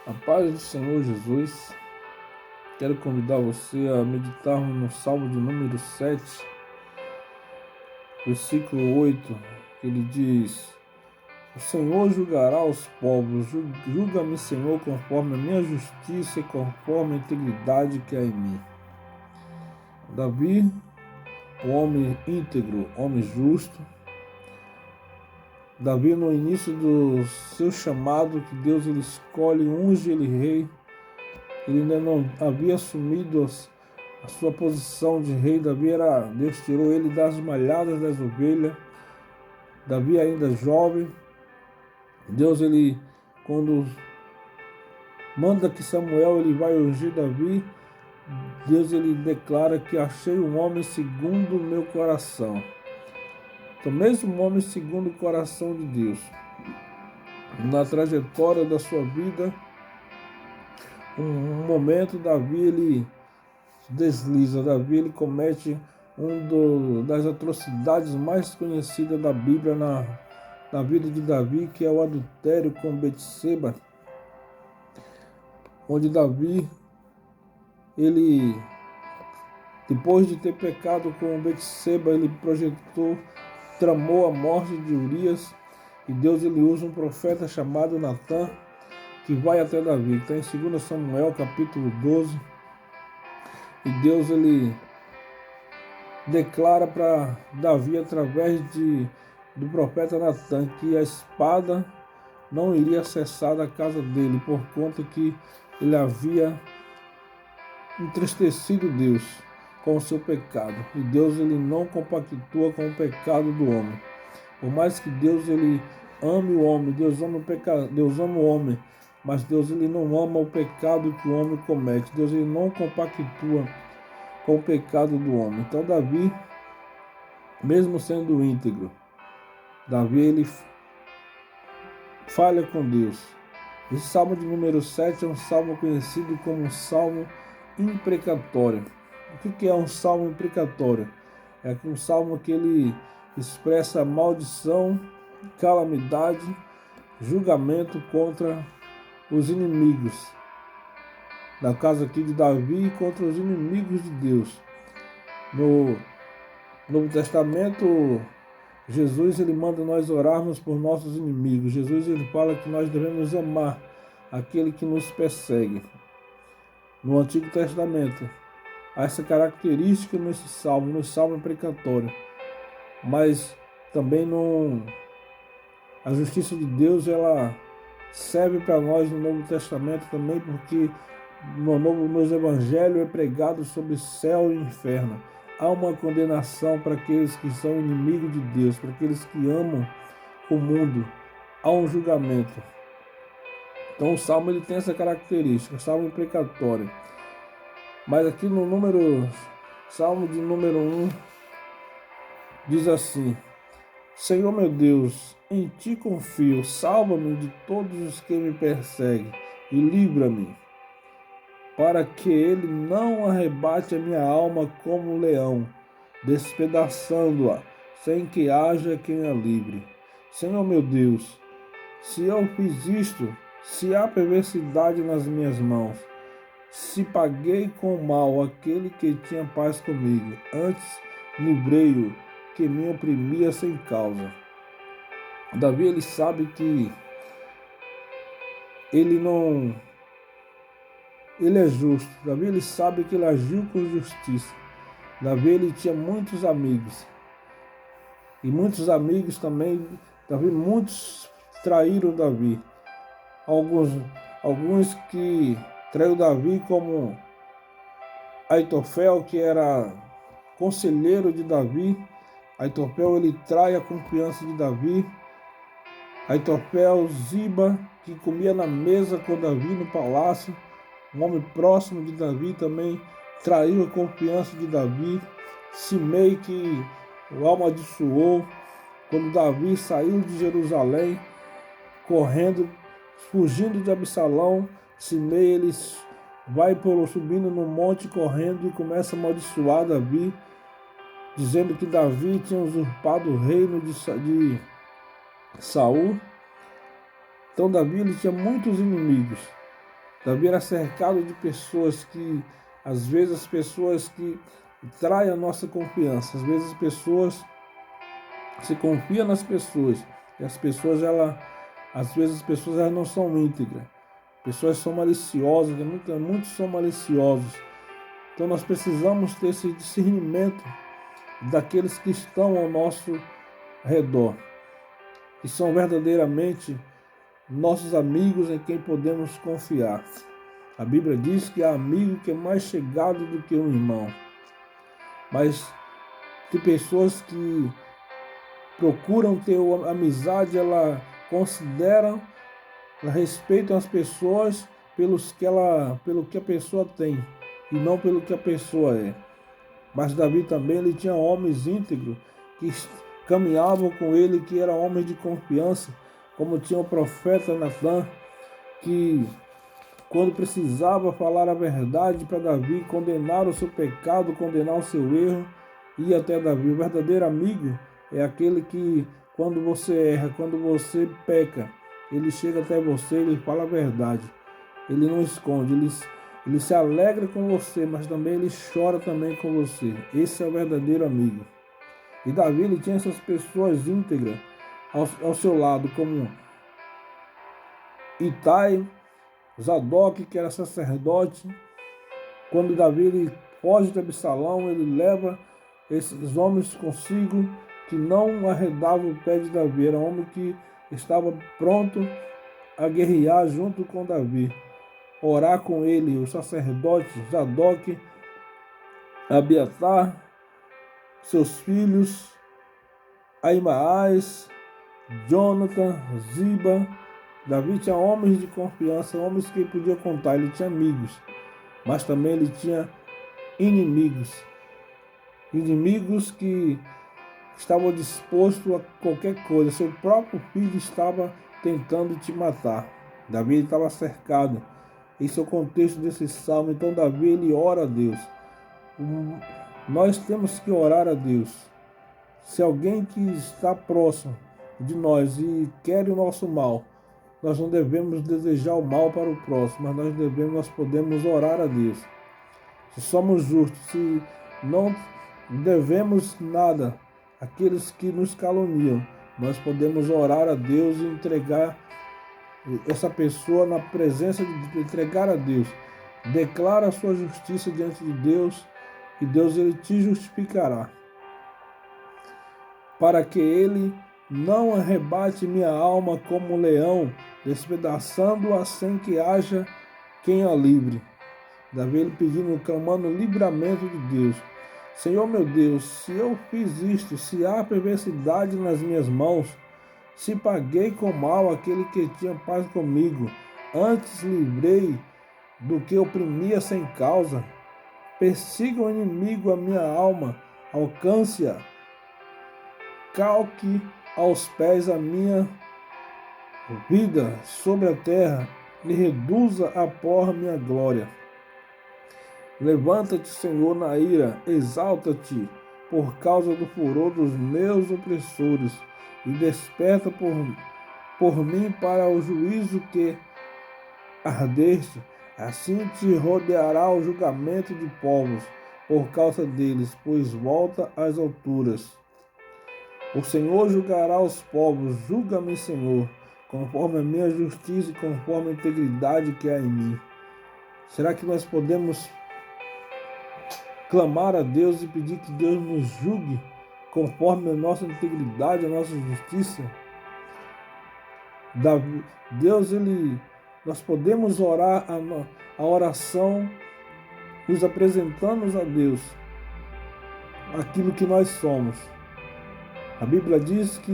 A paz do Senhor Jesus, quero convidar você a meditarmos no Salmo de número 7, versículo 8, que ele diz: O Senhor julgará os povos, julga-me, Senhor, conforme a minha justiça e conforme a integridade que há em mim. Davi, o homem íntegro, homem justo. Davi, no início do seu chamado, que Deus ele escolhe, unge ele rei. Ele ainda não havia assumido a sua posição de rei. Deus tirou ele das malhadas das ovelhas. Davi ainda jovem. Deus, quando manda que Samuel ele vai ungir Davi, Deus ele declara que achei um homem segundo o meu coração. Então, mesmo um homem segundo o coração de Deus, na trajetória da sua vida, um momento Davi ele desliza. Davi ele comete das atrocidades mais conhecidas da Bíblia na vida de Davi, que é o adultério com Betseba, onde Davi ele, depois de ter pecado com Betseba, ele tramou a morte de Urias, e Deus ele usa um profeta chamado Natã, que vai até Davi. Está em 2 Samuel capítulo 12, e Deus ele declara para Davi, através do profeta Natã, que a espada não iria cessar da casa dele, por conta que ele havia entristecido Deus com o seu pecado. E Deus ele não compactua com o pecado do homem. Por mais que Deus ele ame o homem, Deus ama o homem, mas Deus ele não ama o pecado que o homem comete. Deus ele não compactua com o pecado do homem. Então Davi, mesmo sendo íntegro, Davi ele falha com Deus. Esse salmo de número 7 é um salmo conhecido como um salmo imprecatório. O que é um salmo imprecatório? É um salmo que ele expressa maldição, calamidade, julgamento contra os inimigos da casa aqui de Davi e contra os inimigos de Deus. No Novo Testamento, Jesus ele manda nós orarmos por nossos inimigos. Jesus ele fala que nós devemos amar aquele que nos persegue. No Antigo Testamento, há essa característica no salmo imprecatório. Mas também a justiça de Deus ela serve para nós no Novo Testamento também, porque nos Evangelhos é pregado sobre céu e inferno. Há uma condenação para aqueles que são inimigos de Deus, para aqueles que amam o mundo. Há um julgamento. Então o salmo ele tem essa característica, o salmo imprecatório. Mas aqui no salmo de número 1, diz assim: Senhor meu Deus, em ti confio, salva-me de todos os que me perseguem e livra-me, para que ele não arrebate a minha alma como um leão, despedaçando-a, sem que haja quem a livre. Senhor meu Deus, se eu fiz isto, se há perversidade nas minhas mãos, se paguei com mal aquele que tinha paz comigo, antes livrei-o que me oprimia sem causa. Davi ele sabe que ele é justo. Davi ele sabe que ele agiu com justiça. Davi ele tinha muitos amigos. E muitos amigos também, muitos traíram Davi. Alguns que traiu Davi, como Aitofel, que era conselheiro de Davi. Aitofel ele trai a confiança de Davi. Aitofel, Ziba, que comia na mesa com Davi no palácio, um homem próximo de Davi, também traiu a confiança de Davi. Simei, que o amaldiçoou quando Davi saiu de Jerusalém, correndo, fugindo de Absalão. Simei ele vai subindo no monte correndo e começa a amaldiçoar Davi, dizendo que Davi tinha usurpado o reino de Saul. Então Davi ele tinha muitos inimigos. Davi era cercado de pessoas que, às vezes, as pessoas que traem a nossa confiança. Às vezes as pessoas se confiam nas pessoas. E as pessoas, às vezes as pessoas elas não são íntegras. Pessoas são maliciosas, muitos são maliciosos. Então nós precisamos ter esse discernimento daqueles que estão ao nosso redor, que são verdadeiramente nossos amigos em quem podemos confiar. A Bíblia diz que há amigo que é mais chegado do que um irmão. Mas tem pessoas que procuram ter amizade, ela consideram, ela respeitam as pessoas pelo que a pessoa tem e não pelo que a pessoa é. Mas Davi também ele tinha homens íntegros que caminhavam com ele, que eram homens de confiança, como tinha o profeta Natan, que quando precisava falar a verdade para Davi, condenar o seu pecado, condenar o seu erro, ia até Davi. O verdadeiro amigo é aquele que, quando você erra, quando você peca, ele chega até você, ele fala a verdade. Ele não esconde, ele se alegra com você, mas também ele chora também com você. Esse é o verdadeiro amigo. E Davi ele tinha essas pessoas íntegras ao seu lado, como Itai, Zadok, que era sacerdote. Quando Davi ele foge de Absalão, ele leva esses homens consigo que não arredavam o pé de Davi. Era um homem que estava pronto a guerrear junto com Davi. Orar com ele, os sacerdotes Zadok, Abiatar, seus filhos, Aimaas, Jonathan, Ziba. Davi tinha homens de confiança, homens que ele podia contar. Ele tinha amigos, mas também ele tinha inimigos. Inimigos que estavam dispostos a qualquer coisa. Seu próprio filho estava tentando te matar. Davi estava cercado. Esse é o contexto desse salmo. Então Davi ele ora a Deus. Nós temos que orar a Deus. Se alguém que está próximo de nós e quer o nosso mal, nós não devemos desejar o mal para o próximo, mas nós podemos orar a Deus. Se somos justos, se não devemos nada àqueles que nos caluniam, nós podemos orar a Deus e entregar essa pessoa na presença de entregar a Deus. Declara a sua justiça diante de Deus e Deus ele te justificará. Para que ele não arrebate minha alma como um leão, despedaçando-a sem que haja quem a livre. Davi ele pedindo, clamando o livramento de Deus. Senhor meu Deus, se eu fiz isto, se há perversidade nas minhas mãos, se paguei com mal aquele que tinha paz comigo, antes livrei do que oprimia sem causa. Persiga o inimigo a minha alma, alcance-a, calque aos pés a minha vida sobre a terra e reduza a pó a minha glória. Levanta-te, Senhor, na ira, exalta-te por causa do furor dos meus opressores e desperta por mim para o juízo que ardeste. Assim te rodeará o julgamento de povos por causa deles, pois volta às alturas. O Senhor julgará os povos, julga-me, Senhor, conforme a minha justiça e conforme a integridade que há em mim. Será que nós podemos clamar a Deus e pedir que Deus nos julgue conforme a nossa integridade, a nossa justiça? Deus, nós podemos orar a oração nos apresentando a Deus aquilo que nós somos. A Bíblia diz que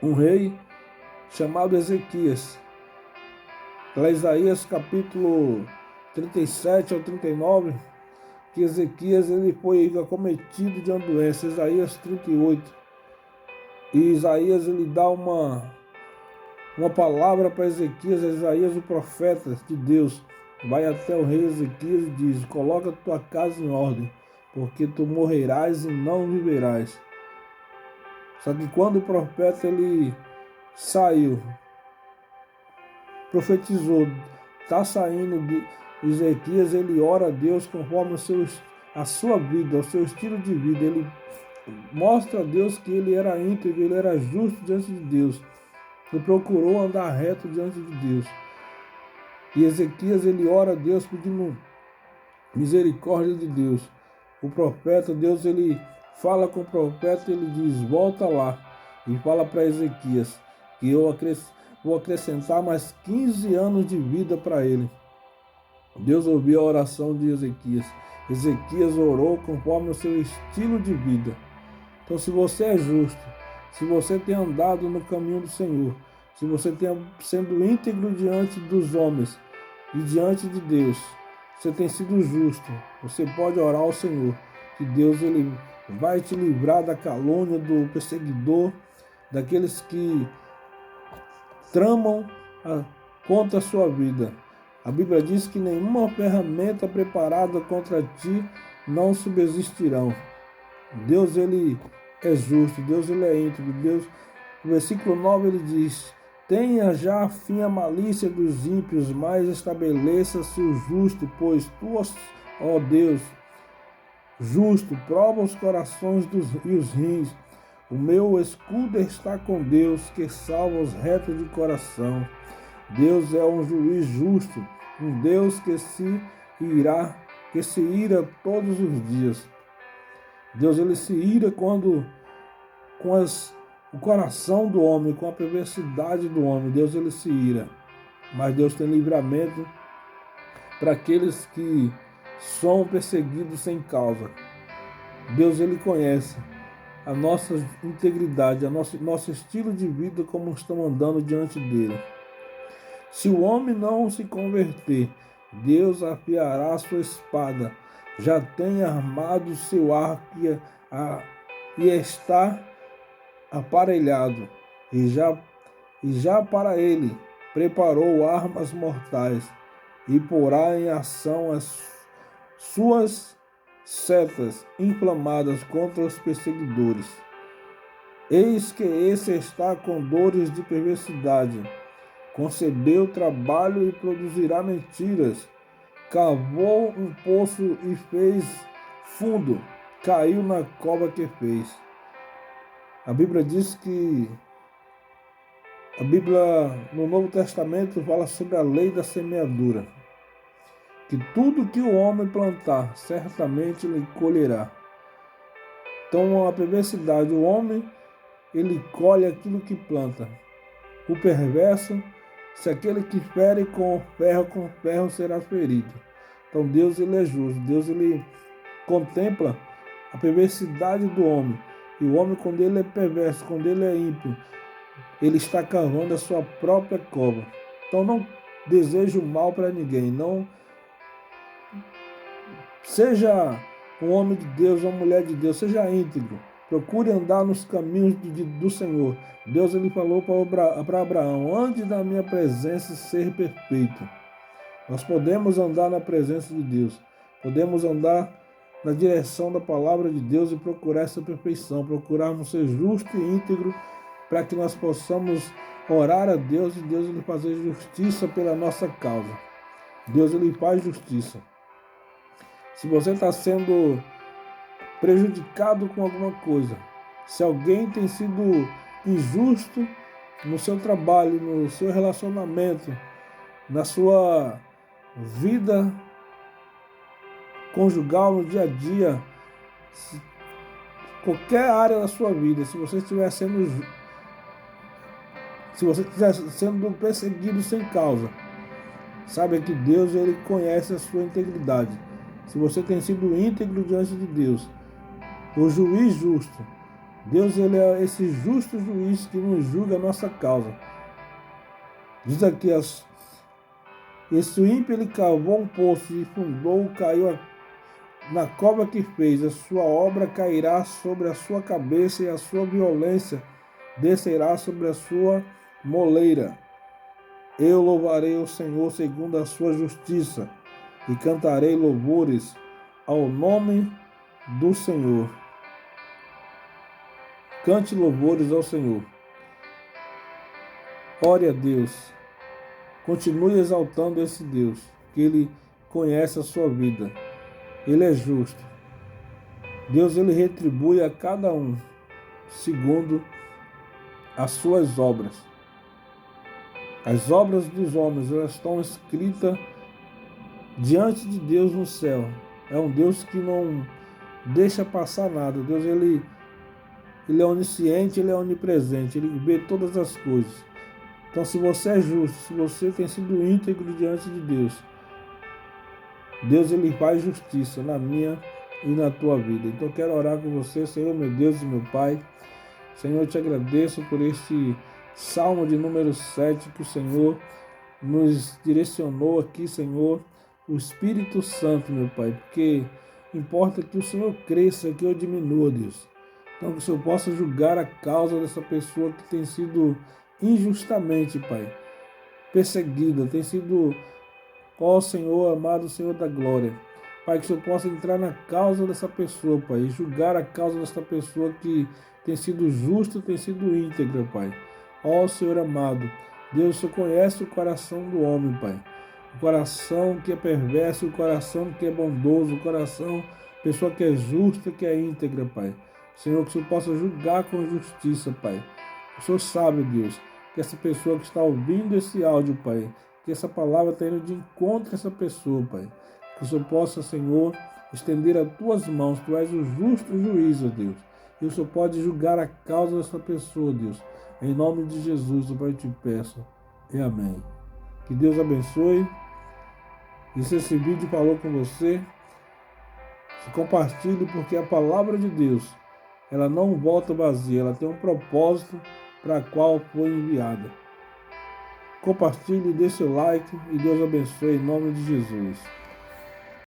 um rei chamado Ezequias, lá Isaías capítulo 37 ao 39, que Ezequias ele foi acometido de uma doença, Isaías 38. E Isaías ele dá uma palavra para Ezequias, Isaías o profeta de Deus, vai até o rei Ezequias e diz: coloca tua casa em ordem, porque tu morrerás e não viverás. Só que quando o profeta ele saiu, profetizou, está saindo de Ezequias, ele ora a Deus conforme a sua vida, o seu estilo de vida. Ele mostra a Deus que ele era íntegro, ele era justo diante de Deus. Ele procurou andar reto diante de Deus. E Ezequias, ele ora a Deus pedindo misericórdia de Deus. O profeta, Deus, ele fala com o profeta, ele diz, volta lá. E fala para Ezequias que eu vou acrescentar mais 15 anos de vida para ele. Deus ouviu a oração de Ezequias. Ezequias orou conforme o seu estilo de vida. Então, se você é justo, se você tem andado no caminho do Senhor, se você tem sendo íntegro diante dos homens e diante de Deus, você tem sido justo, você pode orar ao Senhor, que Deus ele vai te livrar da calúnia, do perseguidor, daqueles que tramam contra a sua vida. A Bíblia diz que nenhuma ferramenta preparada contra ti não subsistirão. Deus ele é justo, Deus ele é íntegro. Deus, no versículo 9 ele diz, tenha já fim a malícia dos ímpios, mas estabeleça-se o justo, pois tu, ó Deus, justo, prova os corações e os rins. O meu escudo está com Deus, que salva os retos de coração. Deus é um juiz justo, um Deus que se ira todos os dias. Deus ele se ira quando o coração do homem, com a perversidade do homem, Deus ele se ira. Mas Deus tem livramento para aqueles que são perseguidos sem causa. Deus ele conhece a nossa integridade, nosso estilo de vida, como estamos andando diante dele. Se o homem não se converter, Deus afiará a sua espada, já tem armado seu arco e está aparelhado, e já para ele preparou armas mortais, e porá em ação as suas setas inflamadas contra os perseguidores. Eis que esse está com dores de perversidade, concebeu trabalho e produzirá mentiras, cavou um poço e fez fundo, caiu na cova que fez. A Bíblia diz que a Bíblia no Novo Testamento fala sobre a lei da semeadura, que tudo que o homem plantar, certamente ele colherá. Então a perversidade, o homem, ele colhe aquilo que planta. O perverso, se aquele que fere com ferro será ferido. Então Deus ele é justo, Deus ele contempla a perversidade do homem. E o homem, quando ele é perverso, quando ele é ímpio, ele está cavando a sua própria cova. Então não deseje o mal para ninguém, não seja um homem de Deus, uma mulher de Deus, seja íntegro. Procure andar nos caminhos do Senhor. Deus ele falou para Abraão, ande na minha presença e ser perfeito. Nós podemos andar na presença de Deus. Podemos andar na direção da palavra de Deus e procurar essa perfeição. Procurarmos ser justo e íntegro para que nós possamos orar a Deus e Deus ele fazer justiça pela nossa causa. Deus ele faz justiça. Se você está sendo prejudicado com alguma coisa, se alguém tem sido injusto no seu trabalho, no seu relacionamento, na sua vida conjugal, no dia a dia, qualquer área da sua vida, se você estiver sendo perseguido sem causa, saiba que Deus ele conhece a sua integridade. Se você tem sido íntegro diante de Deus, o juiz justo, Deus ele é esse justo juiz que nos julga a nossa causa. Diz aqui, esse ímpio ele cavou um poço e fundou, caiu na cova que fez, a sua obra cairá sobre a sua cabeça e a sua violência descerá sobre a sua moleira. Eu louvarei o Senhor segundo a sua justiça e cantarei louvores ao nome do Senhor. Cante louvores ao Senhor. Ore a Deus. Continue exaltando esse Deus, que Ele conhece a sua vida. Ele é justo. Deus, Ele retribui a cada um segundo as suas obras. As obras dos homens, elas estão escritas diante de Deus no céu. É um Deus que não deixa passar nada. Deus, Ele é onisciente, Ele é onipresente, Ele vê todas as coisas. Então, se você é justo, se você tem sido íntegro diante de Deus, Deus, Ele faz justiça na minha e na tua vida. Então, eu quero orar com você, Senhor, meu Deus e meu Pai. Senhor, eu te agradeço por este Salmo de número 7 que o Senhor nos direcionou aqui, Senhor, o Espírito Santo, meu Pai, porque importa que o Senhor cresça, que eu diminua, Deus. Então, que o Senhor possa julgar a causa dessa pessoa que tem sido injustamente, Pai, perseguida, tem sido, ó Senhor, amado Senhor da glória. Pai, que o Senhor possa entrar na causa dessa pessoa, Pai, e julgar a causa dessa pessoa que tem sido justa, tem sido íntegra, Pai. Ó Senhor amado, Deus, o Senhor conhece o coração do homem, Pai. O coração que é perverso, o coração que é bondoso, o coração, pessoa que é justa, que é íntegra, Pai. Senhor, que o Senhor possa julgar com justiça, Pai. O Senhor sabe, Deus, que essa pessoa que está ouvindo esse áudio, Pai, que essa palavra está indo de encontro a essa pessoa, Pai. Que o Senhor possa, Senhor, estender as tuas mãos. Tu és o justo juiz, ó Deus. E o Senhor pode julgar a causa dessa pessoa, Deus. Em nome de Jesus, Pai, eu te peço. E amém. Que Deus abençoe. E se esse vídeo falou com você, compartilhe, porque a palavra de Deus, ela não volta vazia, ela tem um propósito para qual foi enviada. Compartilhe, dê seu like e Deus abençoe em nome de Jesus.